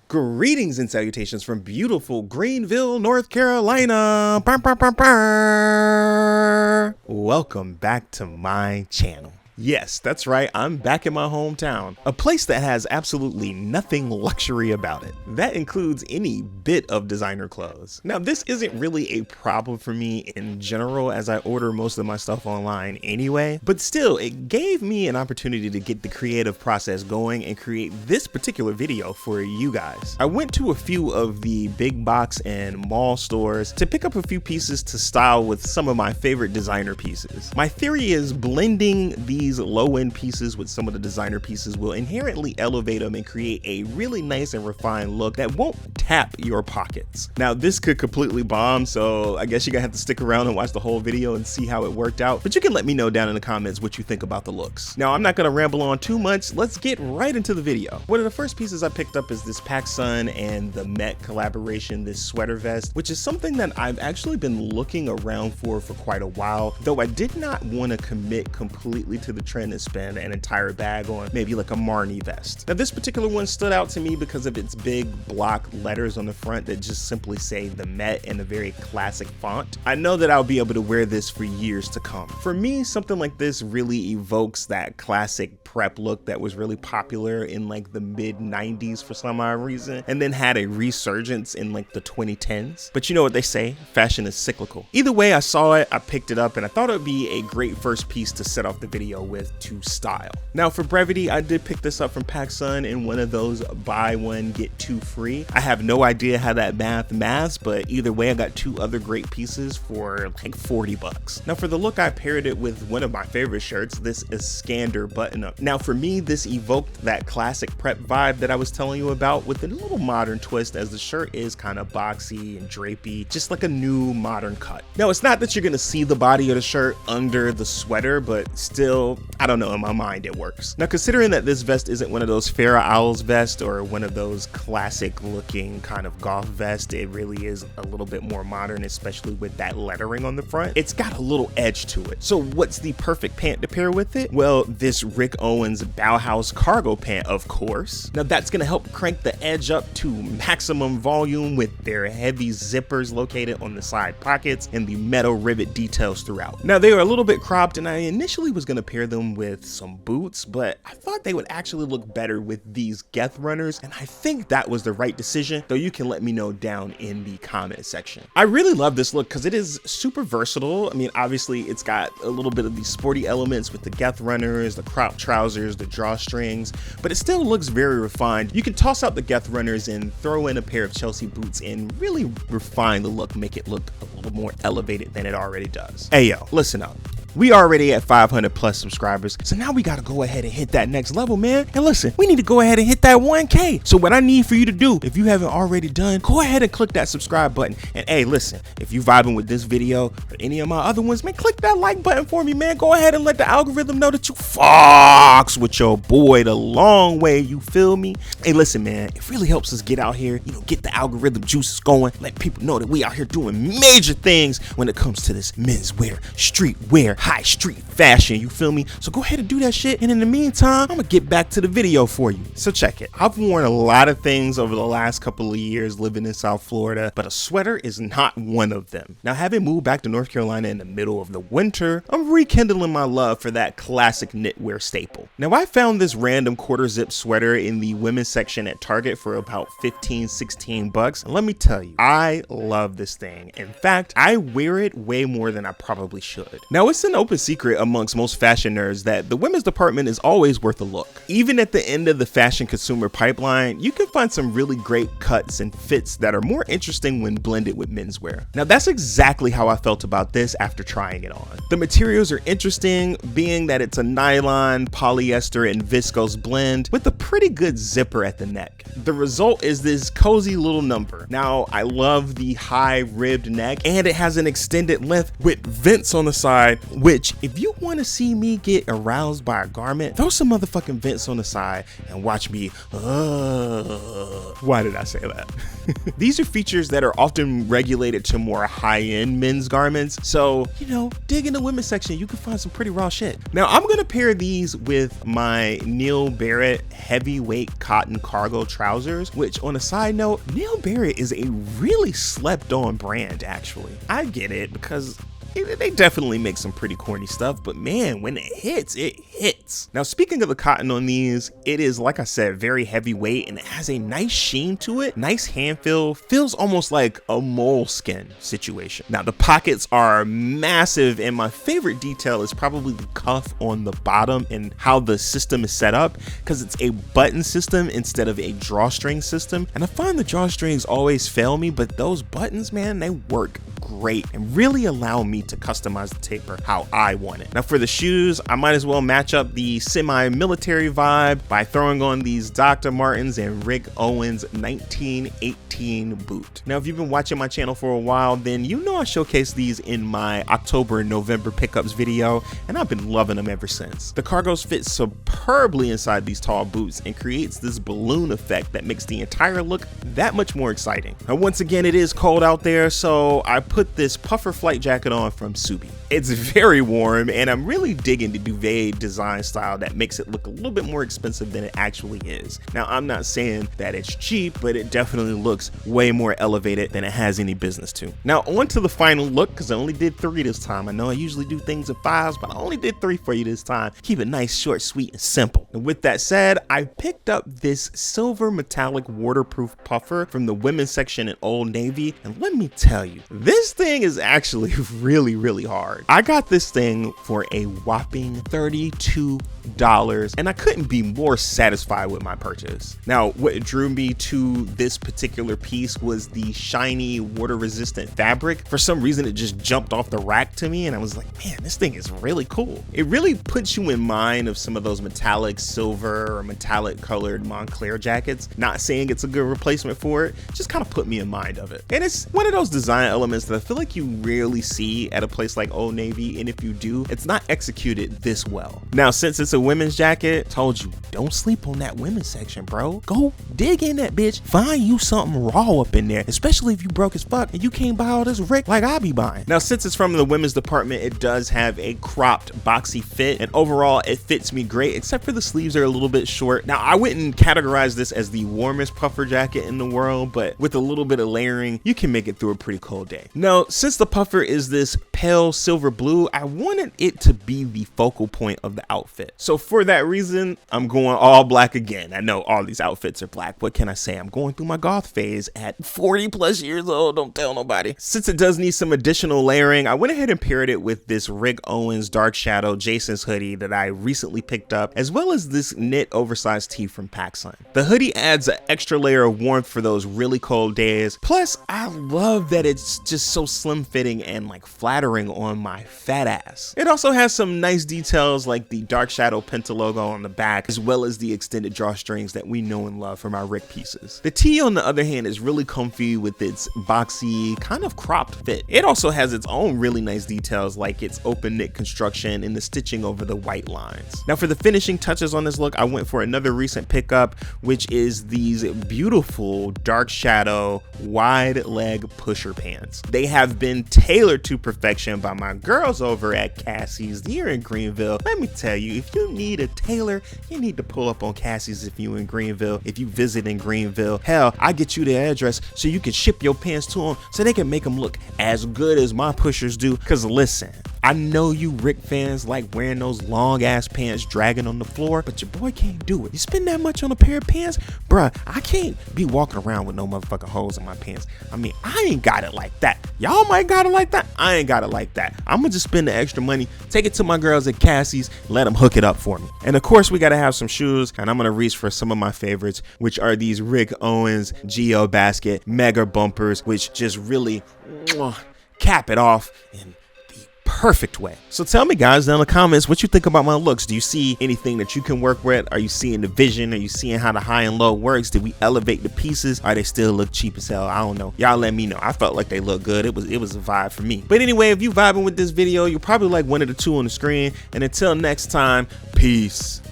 Greetings and salutations from beautiful Greenville, North Carolina. Welcome back to my channel. Yes, that's right, I'm back in my hometown, a place that has absolutely nothing luxury about it. That includes any bit of designer clothes. Now, this isn't really a problem for me in general as I order most of my stuff online anyway, but still, it gave me an opportunity to get the creative process going and create this particular video for you guys. I went to a few of the big box and mall stores to pick up a few pieces to style with some of my favorite designer pieces. My theory is blending these low-end pieces with some of the designer pieces will inherently elevate them and create a really nice and refined look that won't tap your pockets. Now, this could completely bomb, so I guess you're gonna have to stick around and watch the whole video and see how it worked out, but you can let me know down in the comments what you think about the looks. Now, I'm not gonna ramble on too much, let's get right into the video. One of the first pieces I picked up is this PACsun and the Met collaboration, this sweater vest, which is something that I've actually been looking around for quite a while, though I did not want to commit completely to the trend and spend an entire bag on maybe like a Marnie vest. Now, this particular one stood out to me because of its big block letters on the front that just simply say the Met in a very classic font. I know that I'll be able to wear this for years to come. For me, something like this really evokes that classic prep look that was really popular in like the mid 90s for some odd reason, and then had a resurgence in like the 2010s. But you know what they say, fashion is cyclical. Either way, I saw it, I picked it up, and I thought it would be a great first piece to set off the video with to style. Now, for brevity, I did pick this up from PACsun in one of those buy one get two free. I have no idea how that maths, but either way, I got two other great pieces for like 40 bucks. Now, for the look, I paired it with one of my favorite shirts, this Iskander button up. Now, for me, this evoked that classic prep vibe that I was telling you about with a little modern twist, as the shirt is kind of boxy and drapey, just like a new modern cut. Now, it's not that you're gonna see the body of the shirt under the sweater, but still, I don't know, in my mind it works. Now, considering that this vest isn't one of those Farrah Owls vests or one of those classic looking kind of golf vest, it really is a little bit more modern, especially with that lettering on the front. It's got a little edge to it. So what's the perfect pant to pair with it? Well, this Rick Owens Bauhaus cargo pant, of course. Now, that's gonna help crank the edge up to maximum volume with their heavy zippers located on the side pockets and the metal rivet details throughout. Now, they are a little bit cropped, and I initially was gonna pair them with some boots, but I thought they would actually look better with these Geth runners, and I think that was the right decision, though you can let me know down in the comment section. I really love this look because it is super versatile. I mean, obviously it's got a little bit of these sporty elements with the Geth runners, the cropped trousers, the drawstrings, but it still looks very refined. You can toss out the Geth runners and throw in a pair of Chelsea boots and really refine the look, make it look a little more elevated than it already does. Hey yo, listen up. We already at 500 plus subscribers, so now we gotta go ahead and hit that next level, man. And listen, we need to go ahead and hit that 1K. So what I need for you to do, if you haven't already done, go ahead and click that subscribe button. And hey, listen, if you vibing with this video or any of my other ones, man, click that like button for me, man. Go ahead and let the algorithm know that you fucks with your boy the long way, you feel me? Hey, listen, man, it really helps us get out here, you know, get the algorithm juices going, let people know that we out here doing major things when it comes to this menswear, streetwear, high street fashion, you feel me? So go ahead and do that shit, and in the meantime, I'm gonna get back to the video for you. So check it. I've worn a lot of things over the last couple of years living in South Florida, but a sweater is not one of them. Now, having moved back to North Carolina in the middle of the winter, I'm rekindling my love for that classic knitwear staple. Now, I found this random quarter zip sweater in the women's section at Target for about 15, 16 bucks, and let me tell you, I love this thing. In fact, I wear it way more than I probably should. Now, it's an open secret amongst most fashion nerds that the women's department is always worth a look. Even at the end of the fashion consumer pipeline, you can find some really great cuts and fits that are more interesting when blended with menswear. Now, that's exactly how I felt about this after trying it on. The materials are interesting, being that it's a nylon, polyester, and viscose blend with a pretty good zipper at the neck. The result is this cozy little number. Now, I love the high ribbed neck, and it has an extended length with vents on the side which if you want to see me get aroused by a garment, throw some motherfucking vents on the side and watch me. Why did I say that? These are features that are often regulated to more high-end men's garments. So, you know, dig in the women's section, you can find some pretty raw shit. Now, I'm gonna pair these with my Neil Barrett heavyweight cotton cargo trousers, which on a side note, Neil Barrett is a really slept on brand, actually. I get it because they definitely make some pretty corny stuff, but man, when it hits, it hits. Now, speaking of the cotton on these, it is, like I said, very heavyweight and it has a nice sheen to it. Nice hand feel, feels almost like a moleskin situation. Now, the pockets are massive and my favorite detail is probably the cuff on the bottom and how the system is set up, because it's a button system instead of a drawstring system. And I find the drawstrings always fail me, but those buttons, man, they work great and really allow me to customize the taper how I want it. Now for the shoes, I might as well match up the semi-military vibe by throwing on these Dr. Martens and Rick Owens 1918 boot. Now if you've been watching my channel for a while, then you know I showcased these in my October and November pickups video, and I've been loving them ever since. The cargos fit superbly inside these tall boots and creates this balloon effect that makes the entire look that much more exciting. Now once again, it is cold out there, so I put this puffer flight jacket on from Subi. It's very warm and I'm really digging the duvet design style that makes it look a little bit more expensive than it actually is. Now I'm not saying that it's cheap, but it definitely looks way more elevated than it has any business to. Now on to the final look, because I only did 3 this time. I know I usually do things in 5s, but I only did 3 for you this time. Keep it nice, short, sweet, and simple. And with that said, I picked up this silver metallic waterproof puffer from the women's section at Old Navy, and let me tell you, this thing is actually really hard. I got this thing for a whopping $32 and I couldn't be more satisfied with my purchase. Now what drew me to this particular piece was the shiny water resistant fabric. For some reason it just jumped off the rack to me and I was like, man, this thing is really cool. It really puts you in mind of some of those metallic silver or metallic colored Montclair jackets. Not saying it's a good replacement for it, just kind of put me in mind of it. And it's one of those design elements that I feel like you rarely see at a place like Old Navy, and if you do, it's not executed this well. Now since it's a women's jacket, told you, don't sleep on that women's section, bro. Go dig in that bitch, find you something raw up in there, especially if you broke as fuck and you can't buy all this Rick like I be buying. Now since it's from the women's department, it does have a cropped boxy fit, and overall it fits me great, except for the sleeves are a little bit short. Now I wouldn't categorize this as the warmest puffer jacket in the world, but with a little bit of layering, you can make it through a pretty cold day. Now since the puffer is this pale silver blue, I wanted it to be the focal point of the outfit. So for that reason, I'm going all black again. I know all these outfits are black. What can I say? I'm going through my goth phase at 40 plus years old. Don't tell nobody. Since it does need some additional layering, I went ahead and paired it with this Rick Owens Dark Shadow Jason's hoodie that I recently picked up, as well as this knit oversized tee from PACsun. The hoodie adds an extra layer of warmth for those really cold days. Plus, I love that it's just so slim fitting and like flattering on my fat ass. It also has some nice details like the Dark Shadow Penta logo on the back, as well as the extended drawstrings that we know and love from our Rick pieces. The tee, on the other hand, is really comfy with its boxy, kind of cropped fit. It also has its own really nice details like its open knit construction and the stitching over the white lines. Now for the finishing touches on this look, I went for another recent pickup, which is these beautiful Dark Shadow wide leg pusher pants. They have been tailored to perfection by my girls over at Cassie's here in Greenville. Let me tell you, if you need a tailor, you need to pull up on Cassie's if you in Greenville. If you visit in Greenville, hell, I get you the address so you can ship your pants to them so they can make them look as good as my pushers do. Cause listen, I know you Rick fans like wearing those long ass pants dragging on the floor, but your boy can't do it. You spend that much on a pair of pants? Bruh, I can't be walking around with no motherfucking holes in my pants. I mean, I ain't got it like that. Y'all might got it like that. I ain't got it like that. I'm gonna just spend the extra money, take it to my girls at Cassie's, let them hook it up for me. And of course, we gotta have some shoes, and I'm gonna reach for some of my favorites, which are these Rick Owens Geo Basket Mega Bumpers, which just really cap it off in the perfect way. So tell me guys down in the comments what you think about my looks. Do you see anything that you can work with? Are you seeing the vision? Are you seeing how the high and low works? Did we elevate the pieces? Are they still look cheap as hell? I don't know. Y'all let me know. I felt like they look good. It was a vibe for me. But anyway, if you vibing with this video, you're probably like one of the two on the screen. And until next time, peace.